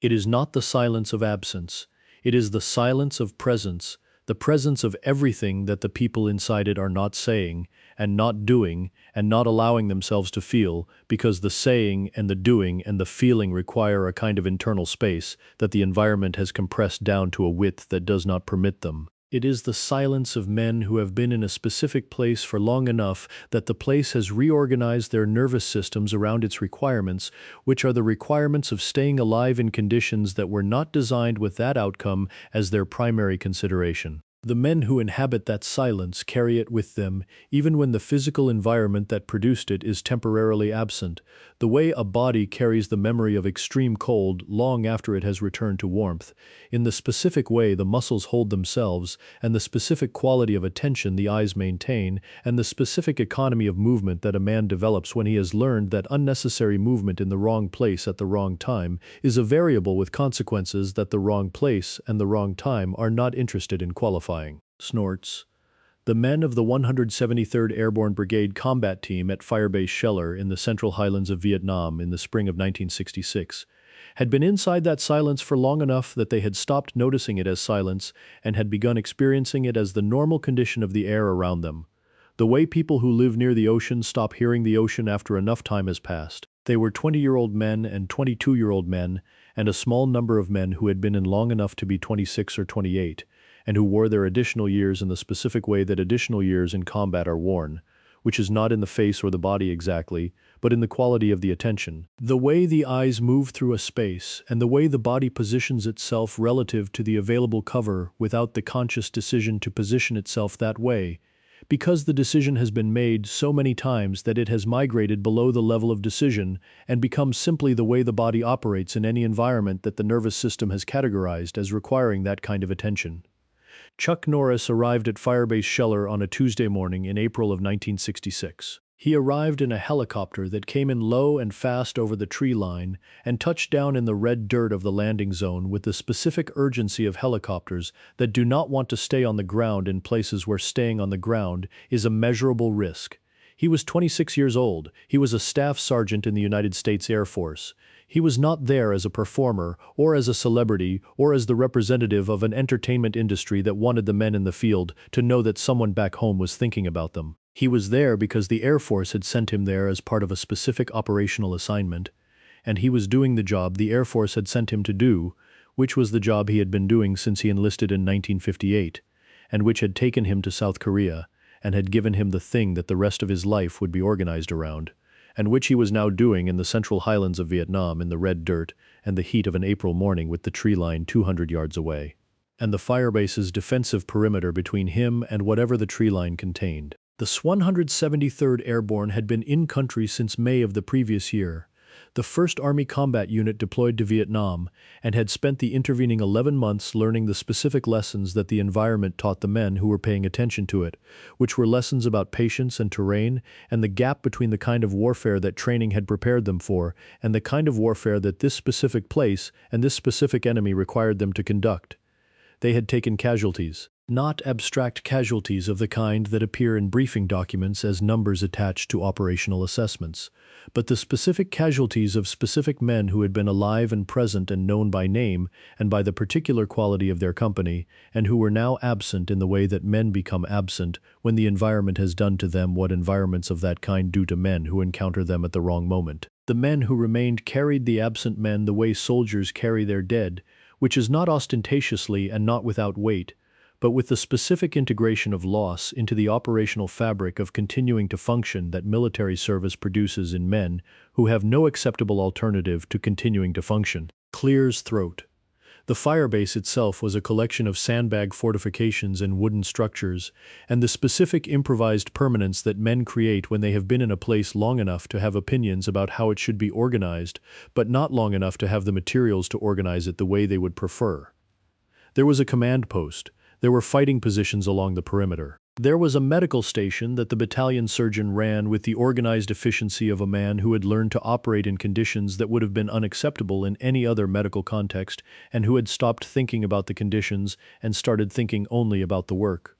It is not the silence of absence. It is the silence of presence, the presence of everything that the people inside it are not saying, and not doing, and not allowing themselves to feel, because the saying and the doing and the feeling require a kind of internal space that the environment has compressed down to a width that does not permit them. It is the silence of men who have been in a specific place for long enough that the place has reorganized their nervous systems around its requirements, which are the requirements of staying alive in conditions that were not designed with that outcome as their primary consideration. The men who inhabit that silence carry it with them, even when the physical environment that produced it is temporarily absent, the way a body carries the memory of extreme cold long after it has returned to warmth, in the specific way the muscles hold themselves, and the specific quality of attention the eyes maintain, and the specific economy of movement that a man develops when he has learned that unnecessary movement in the wrong place at the wrong time is a variable with consequences that the wrong place and the wrong time are not interested in qualifying. Snorts. The men of the 173rd Airborne Brigade Combat Team at Firebase Scheller in the Central Highlands of Vietnam in the spring of 1966 had been inside that silence for long enough that they had stopped noticing it as silence and had begun experiencing it as the normal condition of the air around them, the way people who live near the ocean stop hearing the ocean after enough time has passed. They were 20-year-old men and 22-year-old men, and a small number of men who had been in long enough to be 26 or 28, and who wore their additional years in the specific way that additional years in combat are worn, which is not in the face or the body exactly, but in the quality of the attention. The way the eyes move through a space, and the way the body positions itself relative to the available cover without the conscious decision to position itself that way, because the decision has been made so many times that it has migrated below the level of decision and become simply the way the body operates in any environment that the nervous system has categorized as requiring that kind of attention. Chuck Norris arrived at Firebase Scheller on a Tuesday morning in April of 1966. He arrived in a helicopter that came in low and fast over the tree line and touched down in the red dirt of the landing zone with the specific urgency of helicopters that do not want to stay on the ground in places where staying on the ground is a measurable risk. He was 26 years old. He was a staff sergeant in the United States Air Force. He was not there as a performer, or as a celebrity, or as the representative of an entertainment industry that wanted the men in the field to know that someone back home was thinking about them. He was there because the Air Force had sent him there as part of a specific operational assignment, and he was doing the job the Air Force had sent him to do, which was the job he had been doing since he enlisted in 1958, and which had taken him to South Korea, and had given him the thing that the rest of his life would be organized around, and which he was now doing in the Central Highlands of Vietnam in the red dirt and the heat of an April morning with the tree line 200 yards away, and the firebase's defensive perimeter between him and whatever the tree line contained. The 173rd Airborne had been in country since May of the previous year, the 1st Army Combat Unit deployed to Vietnam, and had spent the intervening 11 months learning the specific lessons that the environment taught the men who were paying attention to it, which were lessons about patience and terrain, and the gap between the kind of warfare that training had prepared them for and the kind of warfare that this specific place and this specific enemy required them to conduct. They had taken casualties. Not abstract casualties of the kind that appear in briefing documents as numbers attached to operational assessments, but the specific casualties of specific men who had been alive and present and known by name and by the particular quality of their company, and who were now absent in the way that men become absent when the environment has done to them what environments of that kind do to men who encounter them at the wrong moment. The men who remained carried the absent men the way soldiers carry their dead, which is not ostentatiously and not without weight, but with the specific integration of loss into the operational fabric of continuing to function that military service produces in men who have no acceptable alternative to continuing to function. Clear's throat. The firebase itself was a collection of sandbag fortifications and wooden structures, and the specific improvised permanence that men create when they have been in a place long enough to have opinions about how it should be organized, but not long enough to have the materials to organize it the way they would prefer. There was a command post. There were fighting positions along the perimeter. There was a medical station that the battalion surgeon ran with the organized efficiency of a man who had learned to operate in conditions that would have been unacceptable in any other medical context and who had stopped thinking about the conditions and started thinking only about the work.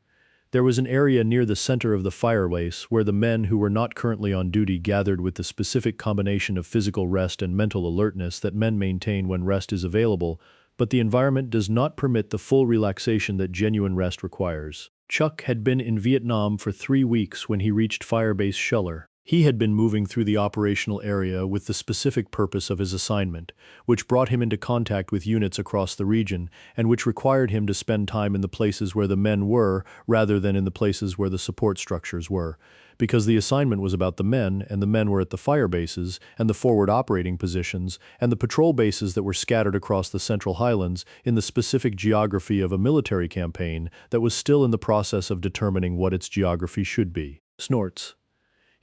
There was an area near the center of the firebase where the men who were not currently on duty gathered with the specific combination of physical rest and mental alertness that men maintain when rest is available, but the environment does not permit the full relaxation that genuine rest requires. Chuck had been in Vietnam for 3 weeks when he reached Firebase Scheller. He had been moving through the operational area with the specific purpose of his assignment, which brought him into contact with units across the region, and which required him to spend time in the places where the men were rather than in the places where the support structures were. Because the assignment was about the men, and the men were at the fire bases, and the forward operating positions, and the patrol bases that were scattered across the Central Highlands in the specific geography of a military campaign that was still in the process of determining what its geography should be. Snorts.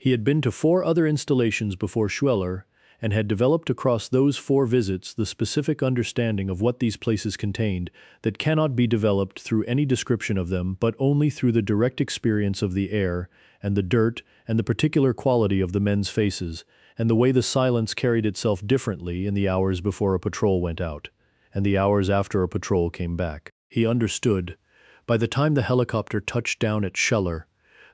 He had been to 4 other installations before Schweller and had developed across those 4 visits the specific understanding of what these places contained that cannot be developed through any description of them but only through the direct experience of the air and the dirt and the particular quality of the men's faces and the way the silence carried itself differently in the hours before a patrol went out and the hours after a patrol came back. He understood, by the time the helicopter touched down at Scheller,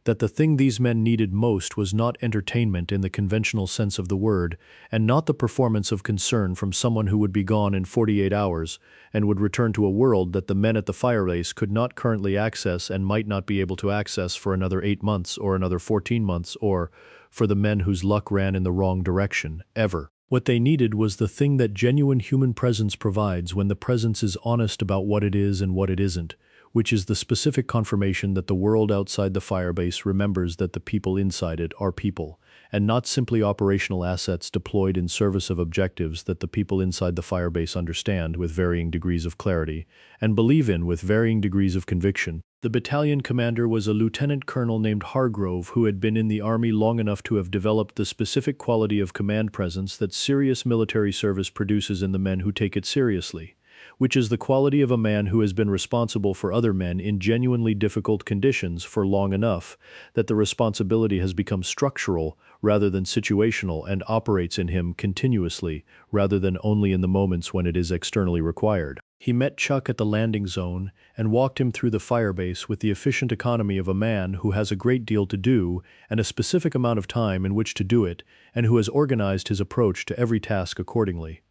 that the thing these men needed most was not entertainment in the conventional sense of the word, and not the performance of concern from someone who would be gone in 48 hours and would return to a world that the men at the firebase could not currently access and might not be able to access for another 8 months or another 14 months or, for the men whose luck ran in the wrong direction, ever. What they needed was the thing that genuine human presence provides when the presence is honest about what it is and what it isn't, which is the specific confirmation that the world outside the firebase remembers that the people inside it are people, and not simply operational assets deployed in service of objectives that the people inside the firebase understand with varying degrees of clarity, and believe in with varying degrees of conviction. The battalion commander was a lieutenant colonel named Hargrove who had been in the army long enough to have developed the specific quality of command presence that serious military service produces in the men who take it seriously, which is the quality of a man who has been responsible for other men in genuinely difficult conditions for long enough that the responsibility has become structural rather than situational and operates in him continuously rather than only in the moments when it is externally required. He met Chuck at the landing zone and walked him through the firebase with the efficient economy of a man who has a great deal to do and a specific amount of time in which to do it and who has organized his approach to every task accordingly.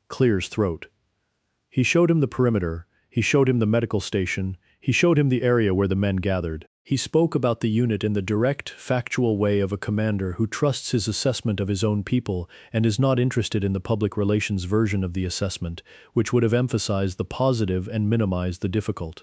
Clear's throat. He showed him the perimeter, he showed him the medical station, he showed him the area where the men gathered. He spoke about the unit in the direct, factual way of a commander who trusts his assessment of his own people and is not interested in the public relations version of the assessment, which would have emphasized the positive and minimized the difficult.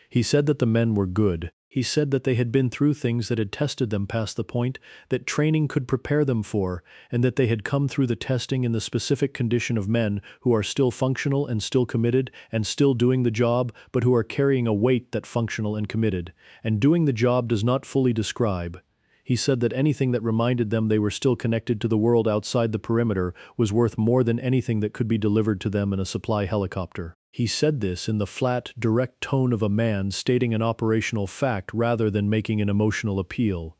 He said that the men were good. He said that they had been through things that had tested them past the point that training could prepare them for, and that they had come through the testing in the specific condition of men who are still functional and still committed and still doing the job, but who are carrying a weight that functional and committed, and doing the job does not fully describe. He said that anything that reminded them they were still connected to the world outside the perimeter was worth more than anything that could be delivered to them in a supply helicopter. He said this in the flat, direct tone of a man stating an operational fact rather than making an emotional appeal.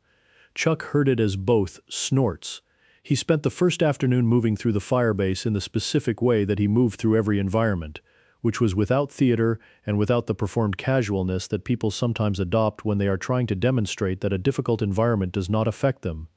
Chuck heard it as both snorts. He spent the first afternoon moving through the firebase in the specific way that he moved through every environment, which was without theater and without the performed casualness that people sometimes adopt when they are trying to demonstrate that a difficult environment does not affect them.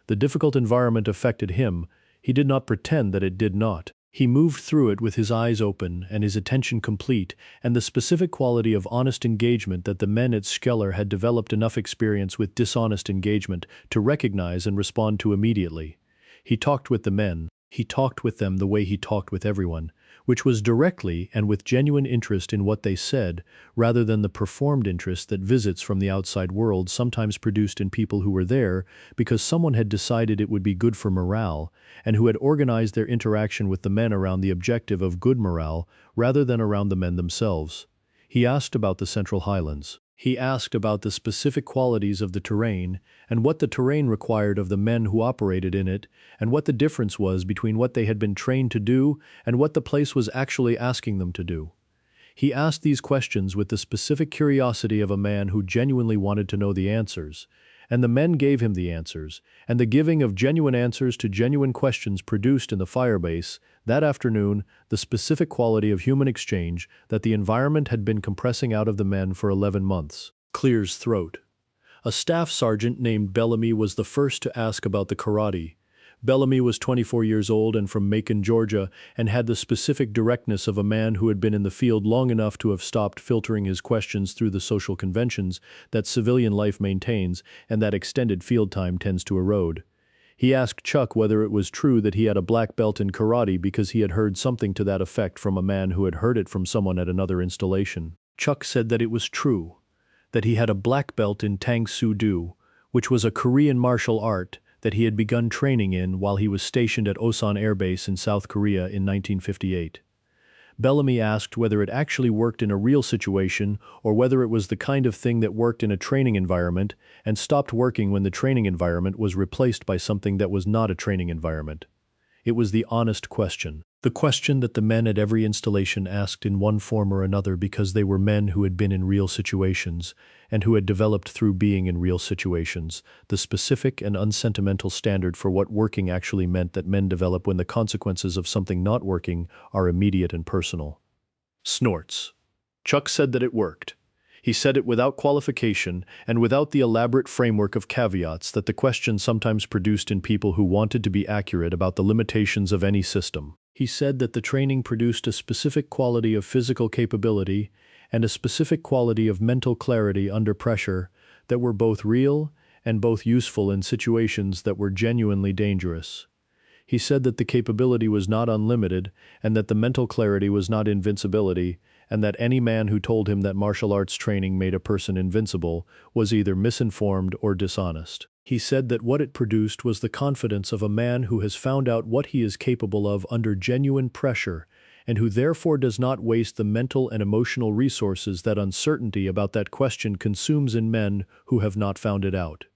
The difficult environment affected him. He did not pretend that it did not. He moved through it with his eyes open and his attention complete, and the specific quality of honest engagement that the men at Scheller had developed enough experience with dishonest engagement to recognize and respond to immediately. He talked with the men. He talked with them the way he talked with everyone, which was directly and with genuine interest in what they said, rather than the performed interest that visits from the outside world sometimes produced in people who were there because someone had decided it would be good for morale, and who had organized their interaction with the men around the objective of good morale rather than around the men themselves. He asked about the Central Highlands. He asked about the specific qualities of the terrain and what the terrain required of the men who operated in it and what the difference was between what they had been trained to do and what the place was actually asking them to do. He asked these questions with the specific curiosity of a man who genuinely wanted to know the answers, and the men gave him the answers, and the giving of genuine answers to genuine questions produced in the firebase that afternoon the specific quality of human exchange that the environment had been compressing out of the men for 11 months. Clear's throat. A staff sergeant named Bellamy was the first to ask about the karate. Bellamy was 24 years old and from Macon, Georgia, and had the specific directness of a man who had been in the field long enough to have stopped filtering his questions through the social conventions that civilian life maintains and that extended field time tends to erode. He asked Chuck whether it was true that he had a black belt in karate because he had heard something to that effect from a man who had heard it from someone at another installation. Chuck said that it was true, that he had a black belt in Tang Soo Do, which was a Korean martial art that he had begun training in while he was stationed at Osan Air Base in South Korea in 1958. Bellamy asked whether it actually worked in a real situation or whether it was the kind of thing that worked in a training environment and stopped working when the training environment was replaced by something that was not a training environment. It was the honest question. The question that the men at every installation asked in one form or another because they were men who had been in real situations and who had developed through being in real situations, the specific and unsentimental standard for what working actually meant that men develop when the consequences of something not working are immediate and personal. Snorts. Chuck said that it worked. He said it without qualification and without the elaborate framework of caveats that the question sometimes produced in people who wanted to be accurate about the limitations of any system. He said that the training produced a specific quality of physical capability and a specific quality of mental clarity under pressure that were both real and both useful in situations that were genuinely dangerous. He said that the capability was not unlimited and that the mental clarity was not invincibility, and that any man who told him that martial arts training made a person invincible was either misinformed or dishonest. He said that what it produced was the confidence of a man who has found out what he is capable of under genuine pressure and who therefore does not waste the mental and emotional resources that uncertainty about that question consumes in men who have not found it out.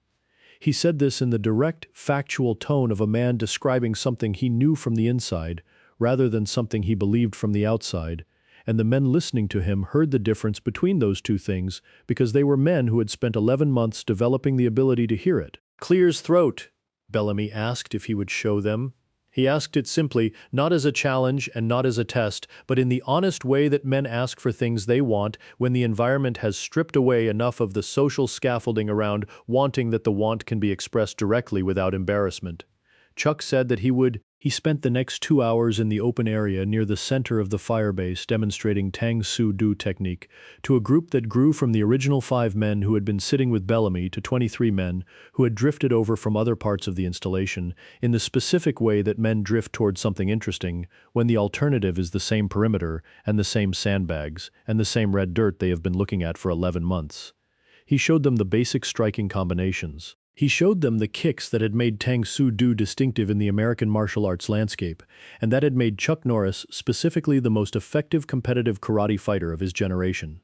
He said this in the direct, factual tone of a man describing something he knew from the inside, rather than something he believed from the outside, and the men listening to him heard the difference between those two things because they were men who had spent 11 months developing the ability to hear it. Clear's throat, Bellamy asked if he would show them. He asked it simply, not as a challenge and not as a test, but in the honest way that men ask for things they want when the environment has stripped away enough of the social scaffolding around wanting that the want can be expressed directly without embarrassment. Chuck said that he spent the next 2 hours in the open area near the center of the firebase demonstrating Tang Soo Do technique to a group that grew from the original 5 men who had been sitting with Bellamy to 23 men who had drifted over from other parts of the installation in the specific way that men drift towards something interesting when the alternative is the same perimeter and the same sandbags and the same red dirt they have been looking at for 11 months. He showed them the basic striking combinations. He showed them the kicks that had made Tang Soo Do distinctive in the American martial arts landscape, and that had made Chuck Norris specifically the most effective competitive karate fighter of his generation.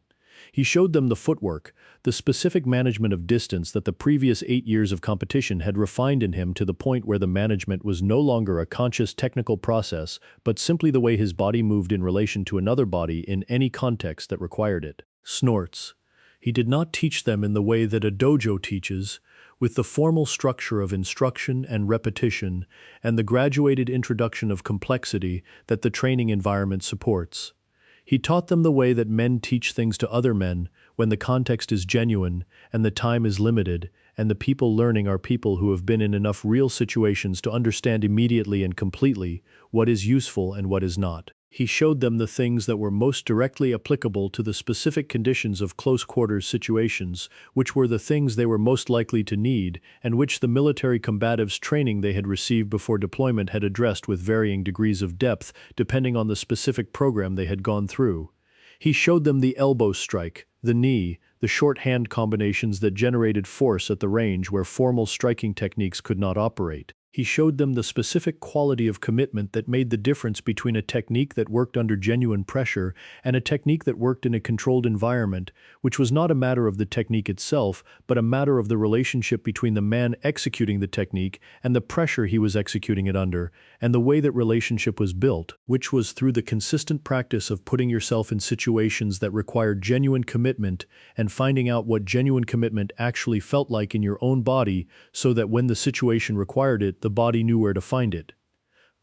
He showed them the footwork, the specific management of distance that the previous 8 years of competition had refined in him to the point where the management was no longer a conscious technical process, but simply the way his body moved in relation to another body in any context that required it. Snorts. He did not teach them in the way that a dojo teaches, with the formal structure of instruction and repetition and the graduated introduction of complexity that the training environment supports. He taught them the way that men teach things to other men when the context is genuine and the time is limited and the people learning are people who have been in enough real situations to understand immediately and completely what is useful and what is not. He showed them the things that were most directly applicable to the specific conditions of close-quarters situations, which were the things they were most likely to need, and which the military combatives training they had received before deployment had addressed with varying degrees of depth, depending on the specific program they had gone through. He showed them the elbow strike, the knee, the short hand combinations that generated force at the range where formal striking techniques could not operate. He showed them the specific quality of commitment that made the difference between a technique that worked under genuine pressure and a technique that worked in a controlled environment, which was not a matter of the technique itself, but a matter of the relationship between the man executing the technique and the pressure he was executing it under, and the way that relationship was built, which was through the consistent practice of putting yourself in situations that required genuine commitment and finding out what genuine commitment actually felt like in your own body so that when the situation required it, the body knew where to find it.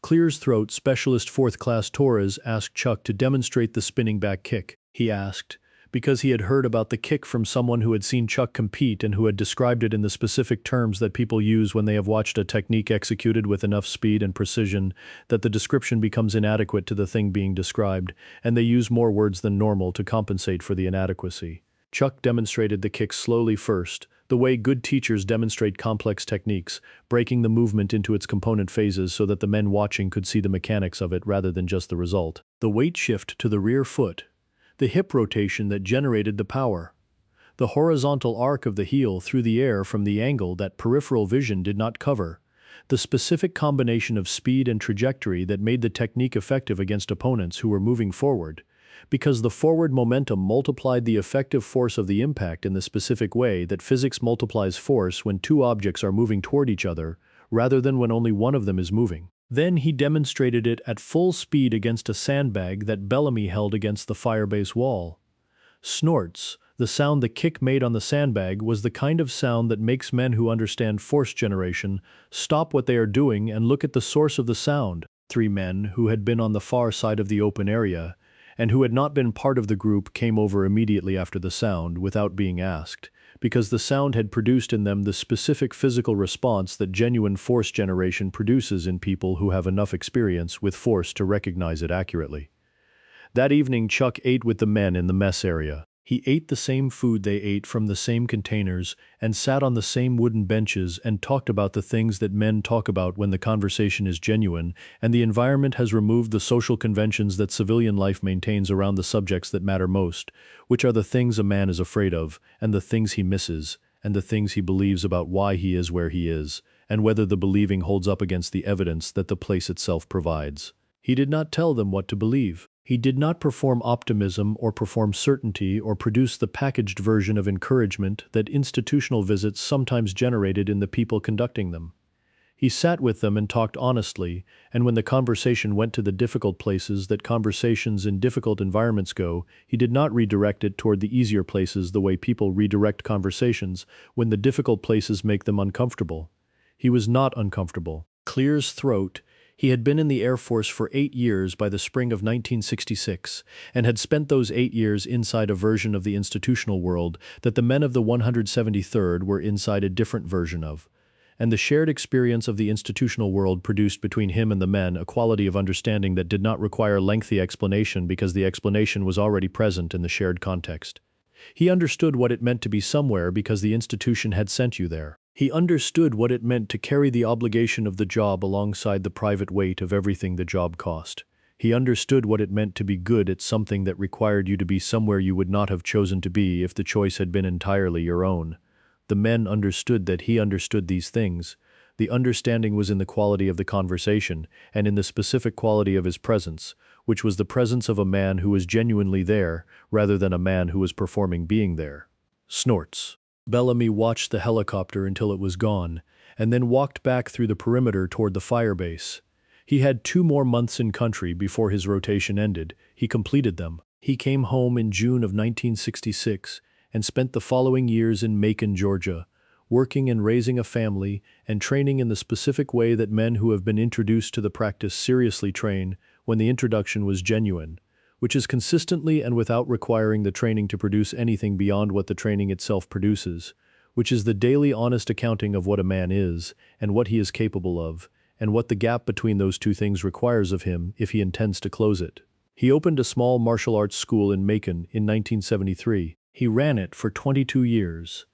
Clear's throat specialist 4th class Torres asked Chuck to demonstrate the spinning back kick. He asked, because he had heard about the kick from someone who had seen Chuck compete and who had described it in the specific terms that people use when they have watched a technique executed with enough speed and precision that the description becomes inadequate to the thing being described, and they use more words than normal to compensate for the inadequacy. Chuck demonstrated the kick slowly first, the way good teachers demonstrate complex techniques, breaking the movement into its component phases so that the men watching could see the mechanics of it rather than just the result. The weight shift to the rear foot, the hip rotation that generated the power, the horizontal arc of the heel through the air from the angle that peripheral vision did not cover, the specific combination of speed and trajectory that made the technique effective against opponents who were moving forward, because the forward momentum multiplied the effective force of the impact in the specific way that physics multiplies force when two objects are moving toward each other, rather than when only one of them is moving. Then he demonstrated it at full speed against a sandbag that Bellamy held against the firebase wall. Snorts, the sound the kick made on the sandbag, was the kind of sound that makes men who understand force generation stop what they are doing and look at the source of the sound. Three men who had been on the far side of the open area and who had not been part of the group came over immediately after the sound without being asked, because the sound had produced in them the specific physical response that genuine force generation produces in people who have enough experience with force to recognize it accurately. That evening, Chuck ate with the men in the mess area. He ate the same food they ate from the same containers and sat on the same wooden benches and talked about the things that men talk about when the conversation is genuine, and the environment has removed the social conventions that civilian life maintains around the subjects that matter most, which are the things a man is afraid of, and the things he misses, and the things he believes about why he is where he is, and whether the believing holds up against the evidence that the place itself provides. He did not tell them what to believe. He did not perform optimism or perform certainty or produce the packaged version of encouragement that institutional visits sometimes generated in the people conducting them. He sat with them and talked honestly, and when the conversation went to the difficult places that conversations in difficult environments go, he did not redirect it toward the easier places the way people redirect conversations when the difficult places make them uncomfortable. He was not uncomfortable. Clear as throat, he had been in the Air Force for 8 years by the spring of 1966, and had spent those 8 years inside a version of the institutional world that the men of the 173rd were inside a different version of. And the shared experience of the institutional world produced between him and the men a quality of understanding that did not require lengthy explanation because the explanation was already present in the shared context. He understood what it meant to be somewhere because the institution had sent you there. He understood what it meant to carry the obligation of the job alongside the private weight of everything the job cost. He understood what it meant to be good at something that required you to be somewhere you would not have chosen to be if the choice had been entirely your own. The men understood that he understood these things. The understanding was in the quality of the conversation and in the specific quality of his presence, which was the presence of a man who was genuinely there rather than a man who was performing being there. Snorts. Bellamy watched the helicopter until it was gone, and then walked back through the perimeter toward the firebase. He had 2 more months in country before his rotation ended. He completed them. He came home in June of 1966 and spent the following years in Macon, Georgia, working and raising a family and training in the specific way that men who have been introduced to the practice seriously train when the introduction was genuine, which is consistently and without requiring the training to produce anything beyond what the training itself produces, which is the daily honest accounting of what a man is and what he is capable of, and what the gap between those two things requires of him if he intends to close it. He opened a small martial arts school in Macon in 1973. He ran it for 22 years.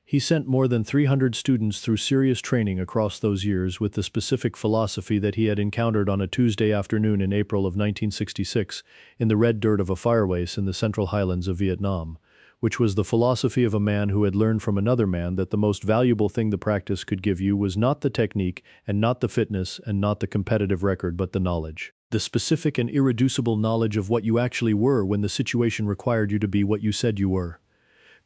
He sent more than 300 students through serious training across those years with the specific philosophy that he had encountered on a Tuesday afternoon in April of 1966 in the red dirt of a fireways in the Central Highlands of Vietnam, which was the philosophy of a man who had learned from another man that the most valuable thing the practice could give you was not the technique and not the fitness and not the competitive record but the knowledge. The specific and irreducible knowledge of what you actually were when the situation required you to be what you said you were.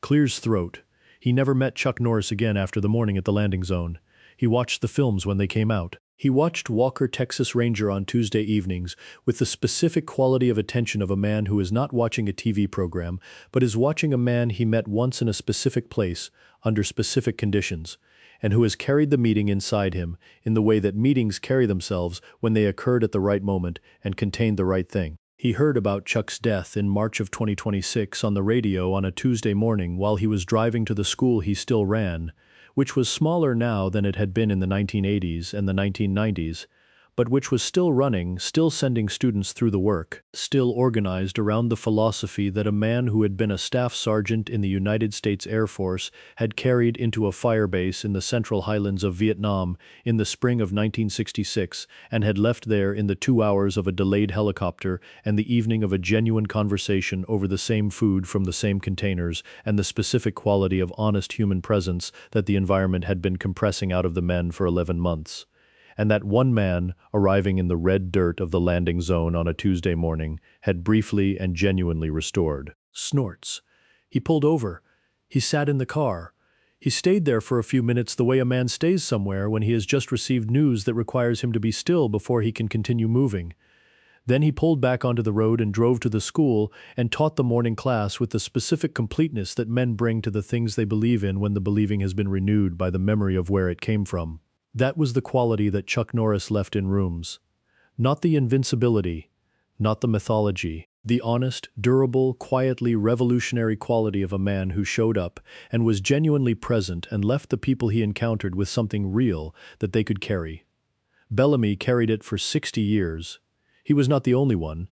Clear's throat. He never met Chuck Norris again after the morning at the landing zone. He watched the films when they came out. He watched Walker, Texas Ranger on Tuesday evenings with the specific quality of attention of a man who is not watching a TV program, but is watching a man he met once in a specific place, under specific conditions, and who has carried the meeting inside him in the way that meetings carry themselves when they occurred at the right moment and contained the right thing. He heard about Chuck's death in March of 2026 on the radio on a Tuesday morning while he was driving to the school he still ran, which was smaller now than it had been in the 1980s and the 1990s, but which was still running, still sending students through the work, still organized around the philosophy that a man who had been a staff sergeant in the United States Air Force had carried into a firebase in the Central Highlands of Vietnam in the spring of 1966 and had left there in the 2 hours of a delayed helicopter and the evening of a genuine conversation over the same food from the same containers and the specific quality of honest human presence that the environment had been compressing out of the men for 11 months. And that one man, arriving in the red dirt of the landing zone on a Tuesday morning, had briefly and genuinely restored. Snorts. He pulled over. He sat in the car. He stayed there for a few minutes the way a man stays somewhere when he has just received news that requires him to be still before he can continue moving. Then he pulled back onto the road and drove to the school and taught the morning class with the specific completeness that men bring to the things they believe in when the believing has been renewed by the memory of where it came from. That was the quality that Chuck Norris left in rooms. Not the invincibility, not the mythology, the honest, durable, quietly revolutionary quality of a man who showed up and was genuinely present and left the people he encountered with something real that they could carry. Bellamy carried it for 60 years. He was not the only one.